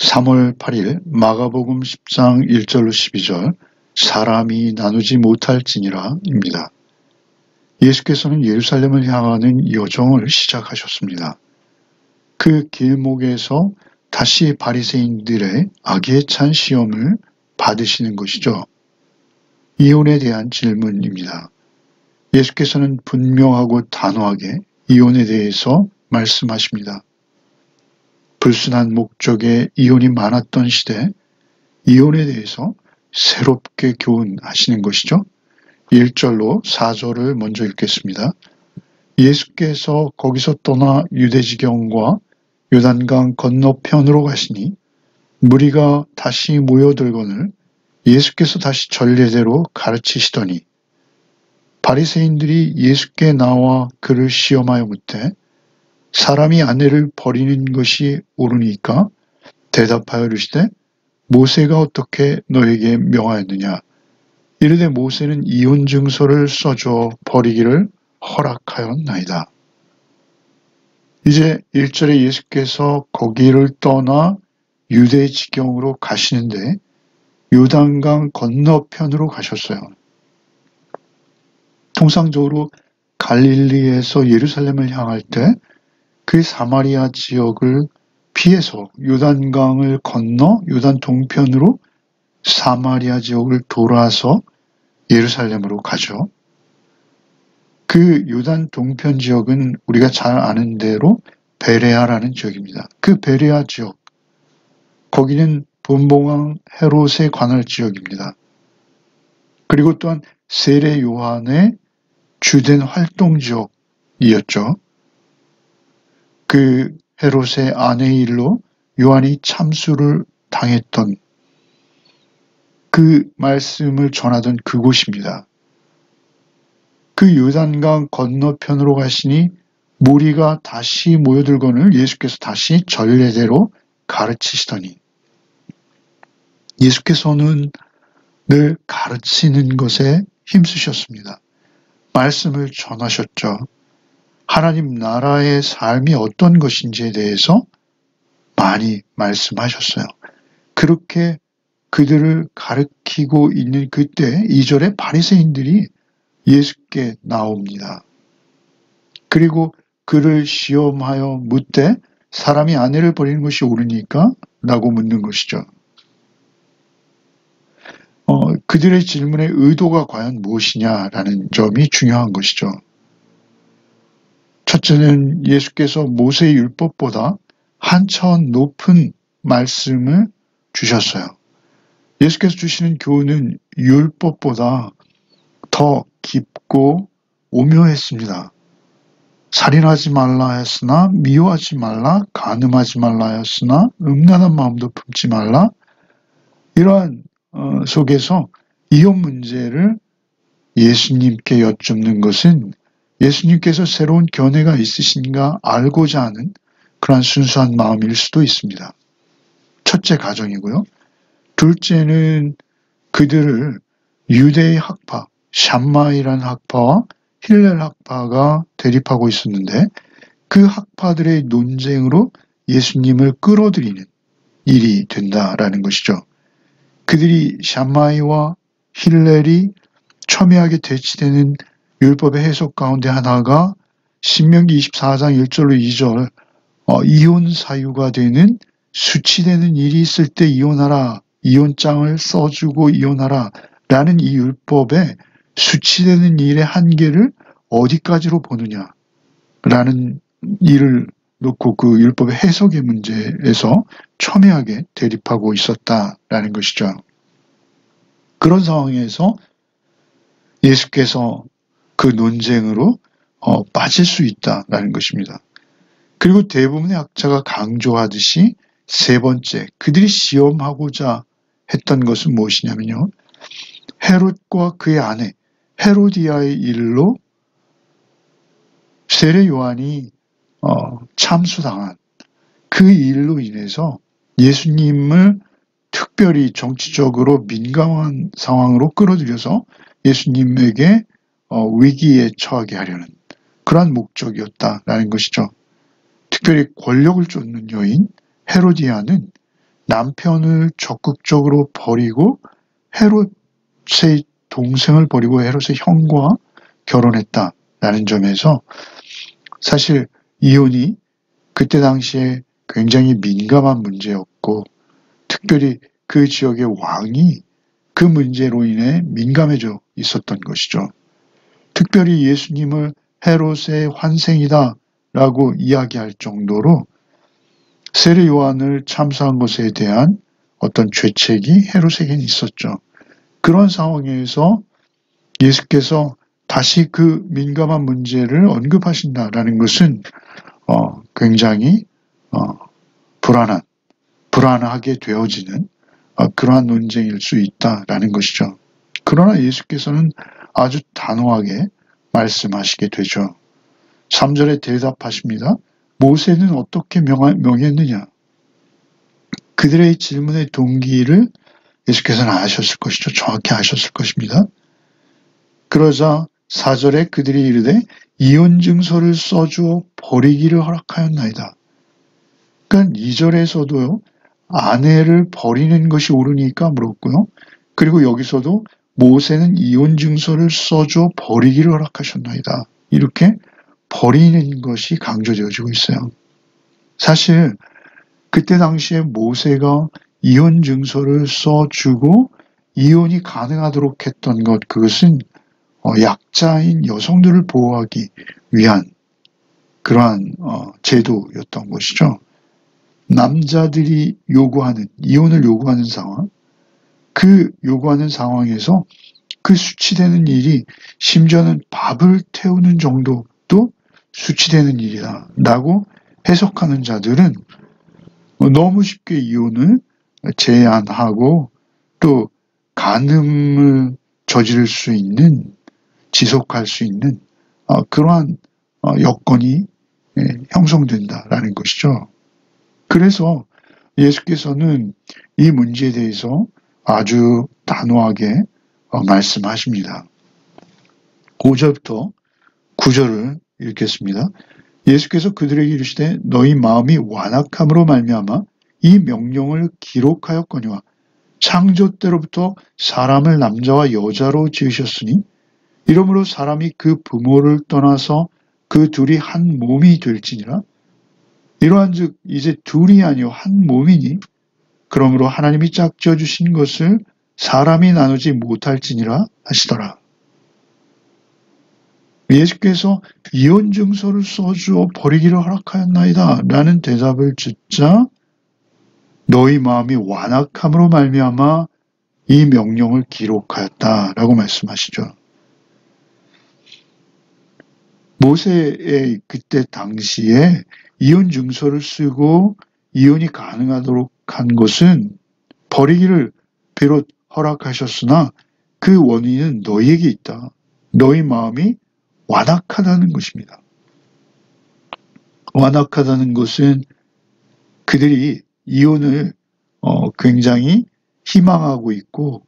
3월 8일 마가복음 10장 1절로 12절 사람이 나누지 못할지니라입니다. 예수께서는 예루살렘을 향하는 여정을 시작하셨습니다. 그 길목에서 다시 바리새인들의 악에 찬 시험을 받으시는 것이죠. 이혼에 대한 질문입니다. 예수께서는 분명하고 단호하게 이혼에 대해서 말씀하십니다. 불순한 목적의 이혼이 많았던 시대, 이혼에 대해서 새롭게 교훈하시는 것이죠. 1절로 4절을 먼저 읽겠습니다. 예수께서 거기서 떠나 유대지경과 요단강 건너편으로 가시니 무리가 다시 모여들거늘 예수께서 다시 전례대로 가르치시더니 바리새인들이 예수께 나와 그를 시험하여 묻되 사람이 아내를 버리는 것이 옳으니까 대답하여 이르시되 모세가 어떻게 너에게 명하였느냐 이르되 모세는 이혼 증서를 써줘 버리기를 허락하였나이다. 이제 1절에 예수께서 거기를 떠나 유대 지경으로 가시는데 요단강 건너편으로 가셨어요. 통상적으로 갈릴리에서 예루살렘을 향할 때 그 사마리아 지역을 피해서 요단강을 건너 요단 동편으로 사마리아 지역을 돌아서 예루살렘으로 가죠. 그 요단 동편 지역은 우리가 잘 아는 대로 베레아라는 지역입니다. 그 베레아 지역, 거기는 분봉왕 헤롯에 관할 지역입니다. 그리고 또한 세례 요한의 주된 활동 지역이었죠. 그 헤롯의 아내의 일로 요한이 참수를 당했던 그 말씀을 전하던 그곳입니다. 그 요단강 건너편으로 가시니 무리가 다시 모여들거늘 예수께서 다시 전례대로 가르치시더니 예수께서는 늘 가르치는 것에 힘쓰셨습니다. 말씀을 전하셨죠. 하나님 나라의 삶이 어떤 것인지에 대해서 많이 말씀하셨어요. 그렇게 그들을 가르치고 있는 그때 2절에 바리새인들이 예수께 나옵니다. 그리고 그를 시험하여 묻되 사람이 아내를 버리는 것이 옳으니까? 라고 묻는 것이죠. 그들의 질문의 의도가 과연 무엇이냐라는 점이 중요한 것이죠. 첫째는 예수께서 모세의 율법보다 한 차원 높은 말씀을 주셨어요. 예수께서 주시는 교훈은 율법보다 더 깊고 오묘했습니다. 살인하지 말라 했으나 미워하지 말라, 간음하지 말라 했으나 음란한 마음도 품지 말라. 이러한 속에서 이혼 문제를 예수님께 여쭙는 것은 예수님께서 새로운 견해가 있으신가 알고자 하는 그러한 순수한 마음일 수도 있습니다. 첫째 가정이고요. 둘째는 그들을 유대의 학파, 샴마이라는 학파와 힐렐 학파가 대립하고 있었는데 그 학파들의 논쟁으로 예수님을 끌어들이는 일이 된다라는 것이죠. 그들이 샴마이와 힐렐이 첨예하게 대치되는 율법의 해석 가운데 하나가 신명기 24장 1절로 2절 이혼 사유가 되는 수치되는 일이 있을 때 이혼하라, 이혼장을 써주고 이혼하라 라는 이 율법의 수치되는 일의 한계를 어디까지로 보느냐 라는 일을 놓고 그 율법의 해석의 문제에서 첨예하게 대립하고 있었다라는 것이죠. 그런 상황에서 예수께서 그 논쟁으로 빠질 수 있다라는 것입니다. 그리고 대부분의 학자가 강조하듯이 세 번째, 그들이 시험하고자 했던 것은 무엇이냐면요. 헤롯과 그의 아내 헤로디아의 일로 세례 요한이 참수당한 그 일로 인해서 예수님을 특별히 정치적으로 민감한 상황으로 끌어들여서 예수님에게 위기에 처하게 하려는 그러한 목적이었다라는 것이죠. 특별히 권력을 쫓는 여인 헤로디아는 남편을 적극적으로 버리고 헤롯의 동생을 버리고 헤롯의 형과 결혼했다라는 점에서 사실 이혼이 그때 당시에 굉장히 민감한 문제였고, 특별히 그 지역의 왕이 그 문제로 인해 민감해져 있었던 것이죠. 특별히 예수님을 헤롯의 환생이다 라고 이야기할 정도로 세례 요한을 참사한 것에 대한 어떤 죄책이 헤롯에게는 있었죠. 그런 상황에서 예수께서 다시 그 민감한 문제를 언급하신다라는 것은 굉장히 불안하게 되어지는 그러한 논쟁일 수 있다라는 것이죠. 그러나 예수께서는 아주 단호하게 말씀하시게 되죠. 3절에 대답하십니다. 모세는 어떻게 명했느냐? 그들의 질문의 동기를 예수께서는 아셨을 것이죠. 정확히 아셨을 것입니다. 그러자 4절에 그들이 이르되 이혼 증서를 써주어 버리기를 허락하였나이다. 그러니까 2절에서도요. 아내를 버리는 것이 옳으니까 물었고요. 그리고 여기서도 모세는 이혼 증서를 써주어 버리기를 허락하셨나이다. 이렇게 버리는 것이 강조되어지고 있어요. 사실 그때 당시에 모세가 이혼 증서를 써주고 이혼이 가능하도록 했던 것, 그것은 약자인 여성들을 보호하기 위한 그러한 제도였던 것이죠. 남자들이 이혼을 요구하는 상황, 그 요구하는 상황에서 그 수치되는 일이 심지어는 밥을 태우는 정도도 수치되는 일이다 라고 해석하는 자들은 너무 쉽게 이혼을 제한하고 또 간음을 저지를 수 있는, 지속할 수 있는 그러한 여건이 형성된다라는 것이죠. 그래서 예수께서는 이 문제에 대해서 아주 단호하게 말씀하십니다. 5절부터 9절을 읽겠습니다. 예수께서 그들에게 이르시되 너희 마음이 완악함으로 말미암아 이 명령을 기록하였거니와 창조 때로부터 사람을 남자와 여자로 지으셨으니 이러므로 사람이 그 부모를 떠나서 그 둘이 한 몸이 될지니라. 이러한즉 이제 둘이 아니요 한 몸이니 그러므로 하나님이 짝지어 주신 것을 사람이 나누지 못할지니라 하시더라. 예수께서 이혼 증서를 써주어 버리기를 허락하였나이다 라는 대답을 듣자 너희 마음이 완악함으로 말미암아 이 명령을 기록하였다라고 말씀하시죠. 모세의 그때 당시에 이혼 증서를 쓰고 이혼이 가능하도록 한 것은 버리기를 비롯 허락하셨으나 그 원인은 너희에게 있다. 너희 마음이 완악하다는 것입니다. 완악하다는 것은 그들이 이혼을 굉장히 희망하고 있고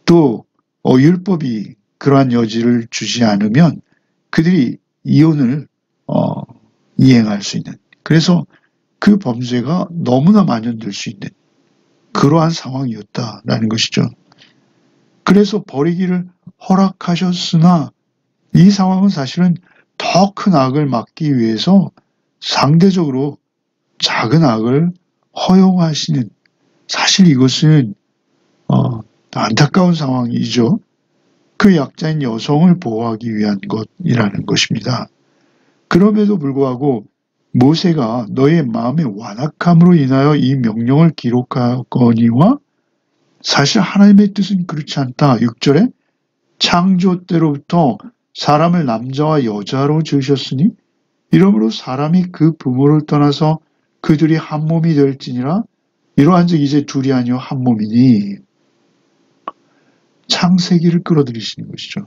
또 율법이 그러한 여지를 주지 않으면 그들이 이혼을 이행할 수 있는, 그래서 그 범죄가 너무나 만연될 수 있는 그러한 상황이었다라는 것이죠. 그래서 버리기를 허락하셨으나 이 상황은 사실은 더 큰 악을 막기 위해서 상대적으로 작은 악을 허용하시는, 사실 이것은 안타까운 상황이죠. 그 약자인 여성을 보호하기 위한 것이라는 것입니다. 그럼에도 불구하고 모세가 너의 마음의 완악함으로 인하여 이 명령을 기록하거니와 사실 하나님의 뜻은 그렇지 않다. 6절에 창조 때로부터 사람을 남자와 여자로 지으셨으니 이러므로 사람이 그 부모를 떠나서 그들이 한 몸이 될지니라. 이러한즉 이제 둘이 아니요 한 몸이니. 창세기를 끌어들이시는 것이죠.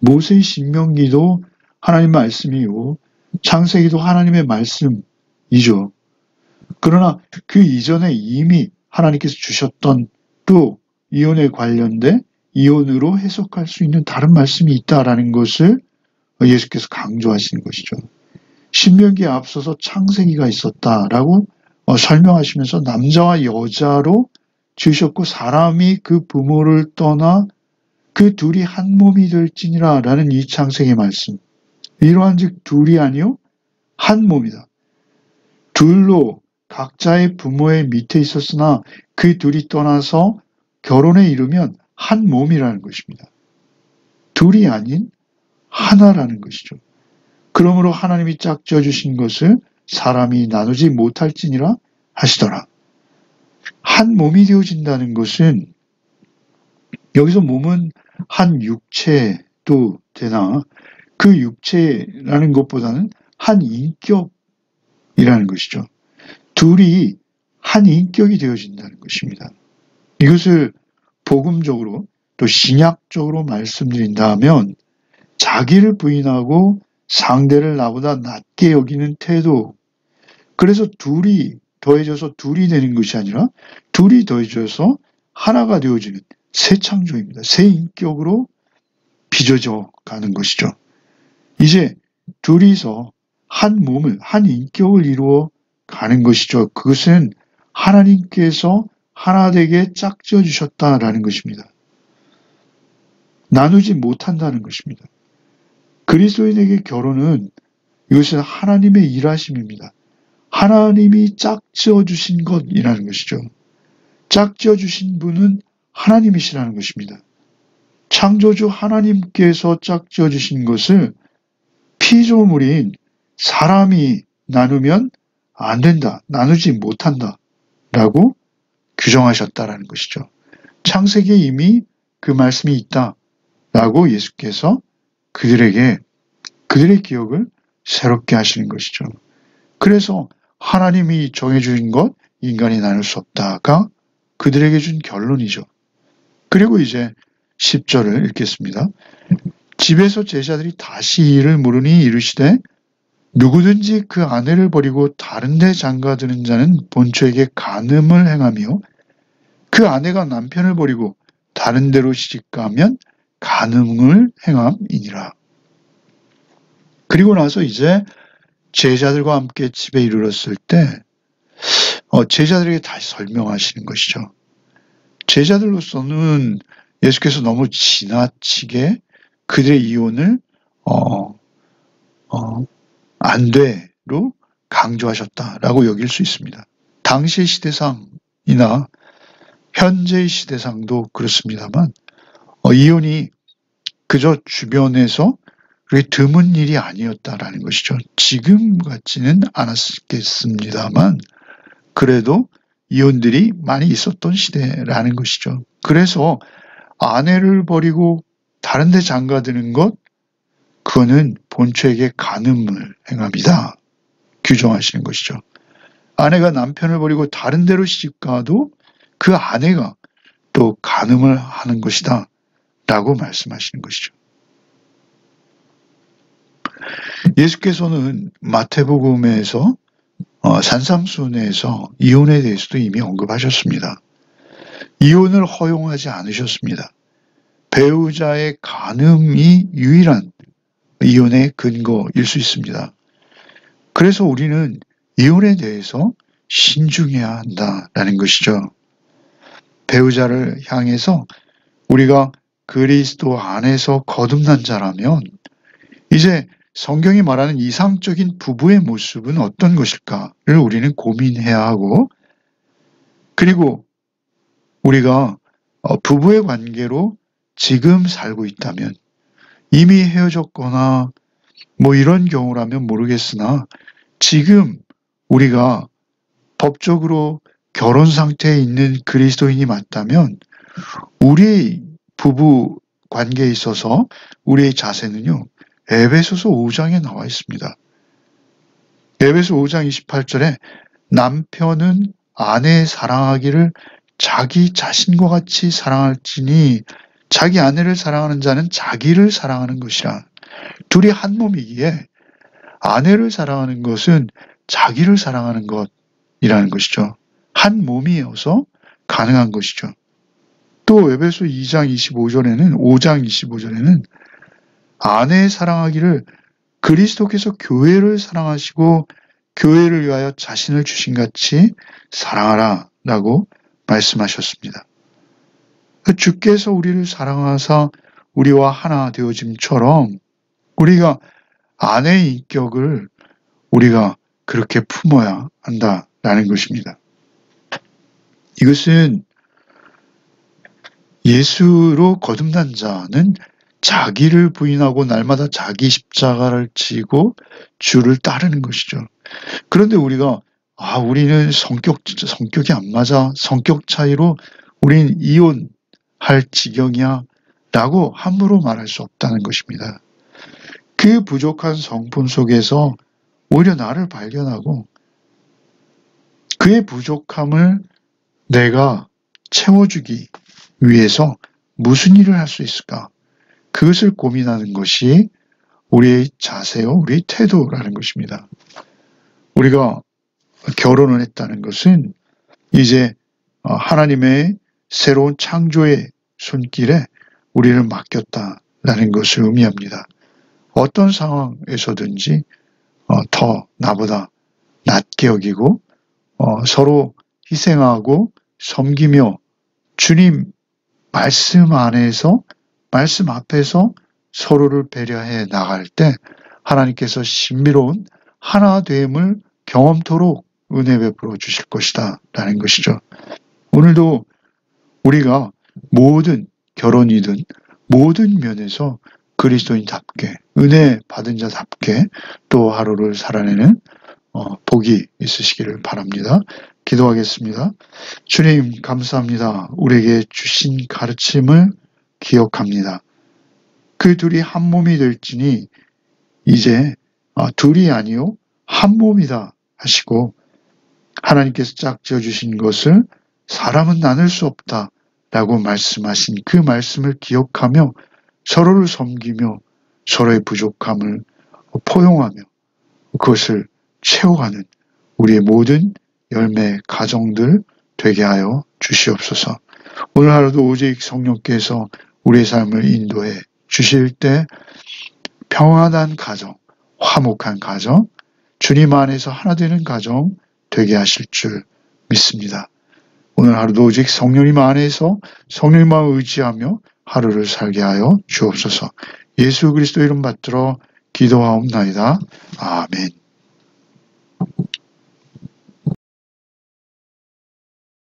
모세의 신명기도 하나님 말씀이요 창세기도 하나님의 말씀이죠. 그러나 그 이전에 이미 하나님께서 주셨던 또 이혼에 관련된 이혼으로 해석할 수 있는 다른 말씀이 있다라는 것을 예수께서 강조하시는 것이죠. 신명기에 앞서서 창세기가 있었다라고 설명하시면서 남자와 여자로 지으셨고 사람이 그 부모를 떠나 그 둘이 한 몸이 될지니라 라는 이 창세기 말씀. 이러한즉 둘이 아니요 한 몸이다. 둘로 각자의 부모의 밑에 있었으나 그 둘이 떠나서 결혼에 이르면 한 몸이라는 것입니다. 둘이 아닌 하나라는 것이죠. 그러므로 하나님이 짝지어 주신 것을 사람이 나누지 못할지니라 하시더라. 한 몸이 되어진다는 것은 여기서 몸은 한 육체도 되나 그 육체라는 것보다는 한 인격이라는 것이죠. 둘이 한 인격이 되어진다는 것입니다. 이것을 복음적으로 또 신약적으로 말씀드린다면 자기를 부인하고 상대를 나보다 낮게 여기는 태도. 그래서 둘이 더해져서 둘이 되는 것이 아니라 둘이 더해져서 하나가 되어지는 새 창조입니다. 새 인격으로 빚어져 가는 것이죠. 이제 둘이서 한 몸을, 한 인격을 이루어 가는 것이죠. 그것은 하나님께서 하나 되게 짝지어 주셨다라는 것입니다. 나누지 못한다는 것입니다. 그리스도인에게 결혼은 이것은 하나님의 일하심입니다. 하나님이 짝지어 주신 것이라는 것이죠. 짝지어 주신 분은 하나님이시라는 것입니다. 창조주 하나님께서 짝지어 주신 것을 피조물인 사람이 나누면 안 된다, 나누지 못한다 라고 규정하셨다라는 것이죠. 창세기에 이미 그 말씀이 있다라고 예수께서 그들에게 그들의 기억을 새롭게 하시는 것이죠. 그래서 하나님이 정해주신 것 인간이 나눌 수 없다가 그들에게 준 결론이죠. 그리고 이제 10절을 읽겠습니다. 집에서 제자들이 다시 이를 물으니 이르시되 누구든지 그 아내를 버리고 다른 데 장가드는 자는 본처에게 간음을 행하며 그 아내가 남편을 버리고 다른 데로 시집가면 간음을 행함이니라. 그리고 나서 이제 제자들과 함께 집에 이르렀을 때 제자들에게 다시 설명하시는 것이죠. 제자들로서는 예수께서 너무 지나치게 그들의 이혼을 안 돼로 강조하셨다라고 여길 수 있습니다. 당시의 시대상이나 현재의 시대상도 그렇습니다만 이혼이 그저 주변에서 그렇게 드문 일이 아니었다라는 것이죠. 지금 같지는 않았겠습니다만 그래도 이혼들이 많이 있었던 시대라는 것이죠. 그래서 아내를 버리고 다른 데 장가드는 것, 그거는 본처에게 간음을 행함이다. 규정하시는 것이죠. 아내가 남편을 버리고 다른 데로 시집가도 그 아내가 또 간음을 하는 것이다. 라고 말씀하시는 것이죠. 예수께서는 마태복음에서 산상수훈에서 이혼에 대해서도 이미 언급하셨습니다. 이혼을 허용하지 않으셨습니다. 배우자의 간음이 유일한 이혼의 근거일 수 있습니다. 그래서 우리는 이혼에 대해서 신중해야 한다라는 것이죠. 배우자를 향해서 우리가 그리스도 안에서 거듭난 자라면 이제 성경이 말하는 이상적인 부부의 모습은 어떤 것일까를 우리는 고민해야 하고, 그리고 우리가 부부의 관계로 지금 살고 있다면 이미 헤어졌거나 뭐 이런 경우라면 모르겠으나 지금 우리가 법적으로 결혼 상태에 있는 그리스도인이 맞다면 우리 부부 관계에 있어서 우리의 자세는요, 에베소서 5장에 나와 있습니다. 에베소 5장 28절에 남편은 아내 사랑하기를 자기 자신과 같이 사랑할지니 자기 아내를 사랑하는 자는 자기를 사랑하는 것이라. 둘이 한 몸이기에 아내를 사랑하는 것은 자기를 사랑하는 것이라는 것이죠. 한 몸이어서 가능한 것이죠. 또 에베소 5장 25절에는 아내 사랑하기를 그리스도께서 교회를 사랑하시고 교회를 위하여 자신을 주신 같이 사랑하라 라고 말씀하셨습니다. 주께서 우리를 사랑하사 우리와 하나 되어짐처럼 우리가 아내의 인격을 우리가 그렇게 품어야 한다라는 것입니다. 이것은 예수로 거듭난 자는 자기를 부인하고 날마다 자기 십자가를 지고 주를 따르는 것이죠. 그런데 우리가 우리는 성격이 안 맞아. 성격 차이로 우린 이혼할 지경이야. 라고 함부로 말할 수 없다는 것입니다. 그 부족한 성품 속에서 오히려 나를 발견하고 그의 부족함을 내가 채워주기 위해서 무슨 일을 할 수 있을까? 그것을 고민하는 것이 우리의 자세요, 우리의 태도라는 것입니다. 우리가 결혼을 했다는 것은 이제 하나님의 새로운 창조의 손길에 우리를 맡겼다라는 것을 의미합니다. 어떤 상황에서든지 더 나보다 낮게 여기고 서로 희생하고 섬기며 주님 말씀 안에서 말씀 앞에서 서로를 배려해 나갈 때 하나님께서 신비로운 하나됨을 경험토록 은혜 베풀어 주실 것이다 라는 것이죠. 오늘도 우리가 모든 결혼이든 모든 면에서 그리스도인답게 은혜 받은 자답게 또 하루를 살아내는 복이 있으시기를 바랍니다. 기도하겠습니다. 주님 감사합니다. 우리에게 주신 가르침을 기억합니다. 그 둘이 한 몸이 될지니 이제 둘이 아니요 한 몸이다 하시고 하나님께서 짝지어 주신 것을 사람은 나눌 수 없다 라고 말씀하신 그 말씀을 기억하며 서로를 섬기며 서로의 부족함을 포용하며 그것을 채워가는 우리의 모든 열매 가정들 되게 하여 주시옵소서. 오늘 하루도 오직 성령께서 우리의 삶을 인도해 주실 때 평안한 가정, 화목한 가정, 주님 안에서 하나 되는 가정 되게 하실 줄 믿습니다. 오늘 하루도 오직 성령님 안에서 성령님만 의지하며 하루를 살게 하여 주옵소서. 예수 그리스도 이름 받들어 기도하옵나이다. 아멘.